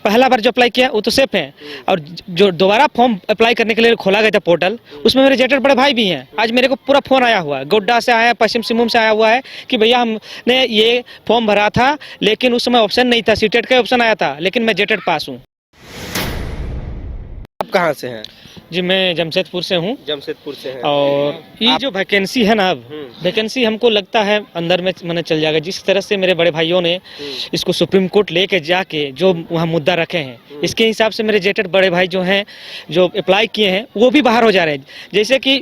पहला बार जो अप्लाई किया वो तो सेफ है, और जो दोबारा फॉर्म अप्लाई करने के लिए खोला गया था पोर्टल, उसमें मेरे जेठर बड़े भाई भी हैं। आज मेरे को पूरा फोन आया हुआ है, गोड्डा से आया, पश्चिम सिंहभूम से आया हुआ है कि भैया हमने ये फॉर्म भरा था, लेकिन उस समय ऑप्शन नहीं था, सीटेट का ऑप्शन आया था, लेकिन मैं जेटेट पास हूँ। आप कहाँ से हैं? जी मैं जमशेदपुर से हूँ। जमशेदपुर से हैं। और ये जो वैकेंसी है ना, अब वैकेंसी हमको लगता है अंदर में मैंने चल जाएगा। जिस तरह से मेरे बड़े भाइयों ने इसको सुप्रीम कोर्ट लेके जाके जो वहाँ मुद्दा रखे हैं, इसके हिसाब से मेरे जेटेड बड़े भाई जो हैं, जो अप्लाई किए हैं, वो भी बाहर हो जा रहे हैं। जैसे कि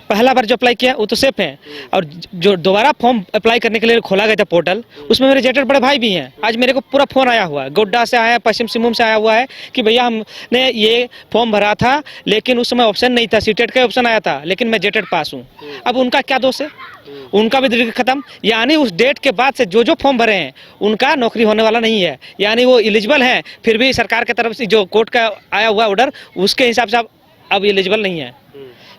पहला बार जो अप्लाई किया वो तो सेफ है, और जो दोबारा फॉर्म अप्लाई करने के लिए खोला गया था पोर्टल, उसमें मेरे जेटेड बड़े भाई भी हैं। आज मेरे को पूरा फोन आया हुआ है, गोड्डा से आया, पश्चिम सिंहभूम से आया हुआ है कि भैया हमने ये फॉर्म भरा था, लेकिन उस समय ऑप्शन नहीं था, सीटेट का ऑप्शन आया था, लेकिन मैं जेटेड पास हूँ। अब उनका क्या दोष है? उनका भी दृढ़ खत्म। यानी उस डेट के बाद से जो फॉर्म भरे हैं उनका नौकरी होने वाला नहीं है। यानी वो एलिजिबल हैं, फिर भी सरकार की तरफ से जो कोर्ट का आया हुआ ऑर्डर, उसके हिसाब से अब एलिजिबल नहीं है।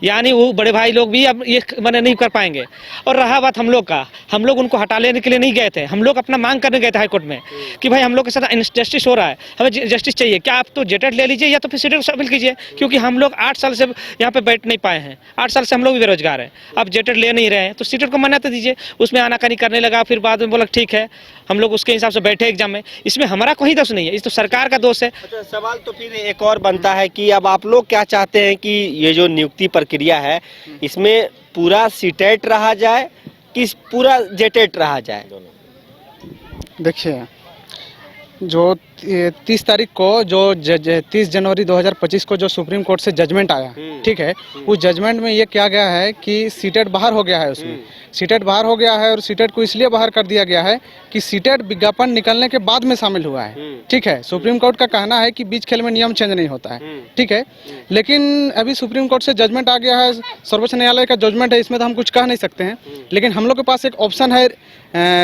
यानी वो बड़े भाई लोग भी अब ये मैंने नहीं कर पाएंगे। और रहा बात हम लोग का, हम लोग उनको हटा लेने के लिए नहीं गए थे, हम लोग अपना मांग करने गए थे हाईकोर्ट में कि भाई हम लोग के साथ इनजस्टिस हो रहा है, हमें जस्टिस चाहिए। क्या आप तो जेटेड ले लीजिए या तो फिर सीटेड को शामिल कीजिए, क्योंकि हम लोग 8 साल से यहाँ पे बैठ नहीं पाए हैं, 8 साल से हम लोग भी बेरोजगार हैं। अब जेटेड ले नहीं रहे हैं तो सीटेड को मान्यता दीजिए। उसमें आनाकानी करने लगा, फिर बाद में बोला ठीक है, हम लोग उसके हिसाब से बैठे एग्जाम में। इसमें हमारा कोई दोष नहीं है, इस तो सरकार का दोष है। अच्छा, सवाल तो फिर एक और बनता है कि अब आप लोग क्या चाहते हैं कि ये जो नियुक्ति प्रक्रिया है, इसमें पूरा सीटेट रहा जाए कि पूरा जेटेट रहा जाए? देखिए, जो 30 तारीख को जो 30 जनवरी 2025 को जो सुप्रीम कोर्ट से जजमेंट आया, ठीक है, उस जजमेंट में ये क्या गया है कि सीटेट बाहर हो गया है। उसमें सीटेट बाहर हो गया है, और सीटेट को इसलिए बाहर कर दिया गया है कि सीटेट विज्ञापन निकलने के बाद में शामिल हुआ है। ठीक है, सुप्रीम कोर्ट का कहना है कि बीच खेल में नियम चेंज नहीं होता है। ठीक है, लेकिन अभी सुप्रीम कोर्ट से जजमेंट आ गया है, सर्वोच्च न्यायालय का जजमेंट है, इसमें तो हम कुछ कह नहीं सकते हैं। लेकिन हम लोग के पास एक ऑप्शन है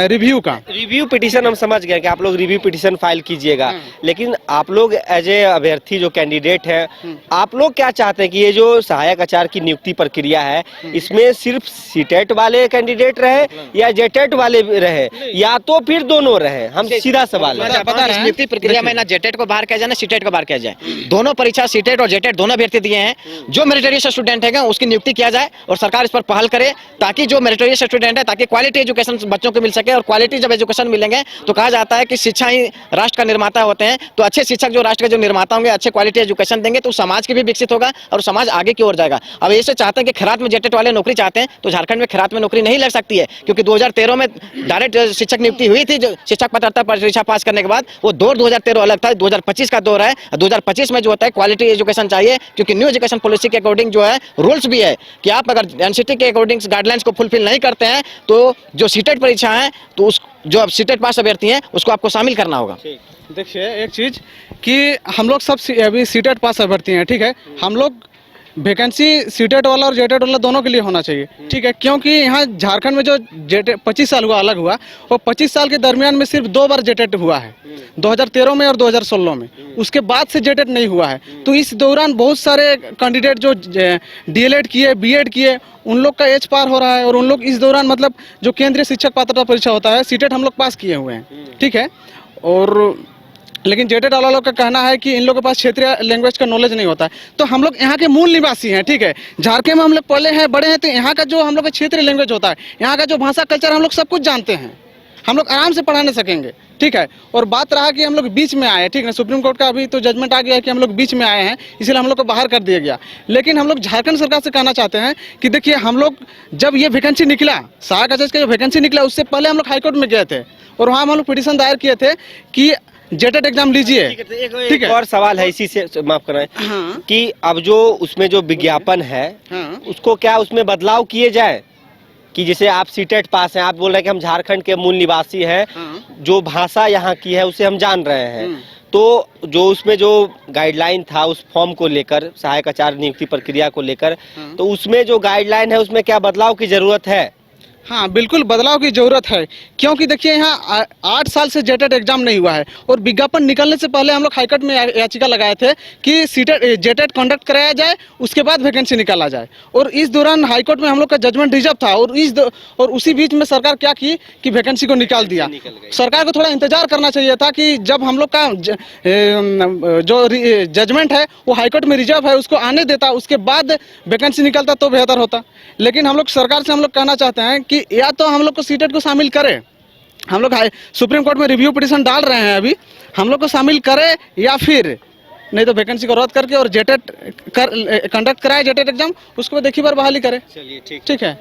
रिव्यू का। रिव्यू पिटीशन हम समझ गए कि आप लोग रिव्यू पिटीशन फाइल कीजिएगा, लेकिन आप लोग एज ए अभ्यर्थी जो कैंडिडेट है, आप लोग क्या चाहते हैं कि ये जो सहायक आचार्य की नियुक्ति प्रक्रिया है, इसमें सिर्फ सीटेट वाले कैंडिडेट रहे या जेटेट वाले रहे, या तो फिर दोनों रहे? हम सीधा सवाल है। पता है नियुक्ति प्रक्रिया में ना जेटेट को बाहर किया जाए ना सीटेट को बाहर किया जाए। दोनों परीक्षा सीटेट और जेटेट दोनों अभ्यर्थी दिए हैं। जो मेरिटोरियस स्टूडेंट है उसकी नियुक्ति किया जाए और सरकार इस पर पहल करे, ताकि जो मेरिटोरियस स्टूडेंट है, ताकि क्वालिटी एजुकेशन बच्चों को मिल सके। और क्वालिटी जब एजुकेशन मिलेंगे तो कहा जाता है कि शिक्षा ही राष्ट्र का निर्माता होते हैं। तो अच्छे शिक्षक जो राष्ट्र के जो निर्माता होंगे, अच्छे क्वालिटी एजुकेशन देंगे, तो समाज की भी विकसित होगा और समाज आगे की ओर जाएगा। अब ऐसे चाहते हैं कि खैरात में जेटेट वाले नौकरी चाहते हैं, तो झारखंड में खैरात में नौकरी नहीं लग सकती है, क्योंकि 2013 में डायरेक्ट शिक्षक नियुक्ति हुई थी। जो शिक्षक पात्रता परीक्षा पास करने के बाद वो दौर 2013 अलग था, 2025 का दौर है। 2025 में जो होता है क्वालिटी एजुकेशन चाहिए, क्योंकि न्यू एजुकेशन पॉलिसी के अकॉर्डिंग जो है रूल्स भी है कि आप अगर एनसीटी के अकॉर्डिंग गाइडलाइंस को फुलफिल नहीं करते हैं, तो जो सीटेट परीक्षा है, तो उस जो अब सीटेट पास अभ्यर्थी हैं उसको आपको शामिल करना होगा। देखिए, एक चीज कि हम लोग सब अभी सीटेट पास अभ्यर्थी हैं। ठीक है, हम लोग वैकेंसी सीटेट वाला और जेटेट वाला दोनों के लिए होना चाहिए। ठीक है, क्योंकि यहाँ झारखंड में जो जेटेट 25 साल हुआ अलग हुआ, वो 25 साल के दरमियान में सिर्फ 2 बार जेटेट हुआ है, 2013 में और 2016 में। उसके बाद से जेटेट नहीं हुआ है। तो इस दौरान बहुत सारे कैंडिडेट जो डीएलएड किए, बीएड किए, उन लोग का एज पार हो रहा है, और उन लोग इस दौरान मतलब जो केंद्रीय शिक्षक पात्रता परीक्षा होता है, सीटेट हम लोग पास किए हुए हैं। ठीक है, और लेकिन जेटेट वाला लोग का कहना है कि इन लोगों के पास क्षेत्रीय लैंग्वेज का नॉलेज नहीं होता है। तो हम लोग यहाँ के मूल निवासी हैं। ठीक है, झारखंड में हम लोग पले हैं, बड़े हैं, तो यहाँ का जो हम लोग का क्षेत्रीय लैंग्वेज होता है, यहाँ का जो भाषा कल्चर, हम लोग सब कुछ जानते हैं, हम लोग आराम से पढ़ाने सकेंगे। ठीक है, और बात रहा कि हम लोग बीच में आए, ठीक है, सुप्रीम कोर्ट का अभी तो जजमेंट आ गया है कि हम लोग बीच में आए हैं, इसलिए हम लोग को बाहर कर दिया गया। लेकिन हम लोग झारखंड सरकार से कहना चाहते हैं कि देखिए, हम लोग जब ये वैकेंसी निकला, सहायक आचार्य का जो वैकेंसी निकला, उससे पहले हम लोग हाईकोर्ट में गए थे, और वहाँ हम लोग पिटीशन दायर किए थे कि जेटेट एग्जाम लीजिए। ठीक है, और सवाल है इसी से, माफ कराएं, कि अब जो उसमें जो विज्ञापन है, उसको क्या उसमें बदलाव किए जाए? कि जैसे आप सीटेट पास हैं, आप बोल रहे हैं कि हम झारखंड के मूल निवासी हैं, जो भाषा यहाँ की है उसे हम जान रहे हैं, तो जो उसमें जो गाइडलाइन था उस फॉर्म को लेकर, सहायक आचार्य नियुक्ति प्रक्रिया को लेकर, तो उसमें जो गाइडलाइन है उसमें क्या बदलाव की जरूरत है? हाँ बिल्कुल बदलाव की जरूरत है, क्योंकि देखिए यहाँ 8 साल से जेटेट एग्जाम नहीं हुआ है और विज्ञापन निकलने से पहले हम लोग हाईकोर्ट में याचिका लगाए थे कि जेटेट कंडक्ट कराया जाए, उसके बाद वैकेंसी निकाला जाए। और इस दौरान हाईकोर्ट में हम लोग का जजमेंट रिजर्व था और उसी बीच में सरकार क्या की कि वैकेंसी को निकाल दिया। सरकार को थोड़ा इंतजार करना चाहिए था कि जब हम लोग का जो जजमेंट है वो हाईकोर्ट में रिजर्व है उसको आने देता, उसके बाद वैकेंसी निकलता तो बेहतर होता। लेकिन हम लोग सरकार से हम लोग कहना चाहते हैं कि या तो हम लोग को सीटेट को शामिल करें, हम लोग सुप्रीम कोर्ट में रिव्यू पिटीशन डाल रहे हैं अभी, हम लोग को शामिल करें या फिर नहीं तो वैकेंसी को रद्द करके और जेटेट कंडक्ट कराए जेटेट एग्जाम, उसको देखिए बार बहाली करें। चलिए ठीक ठीक है।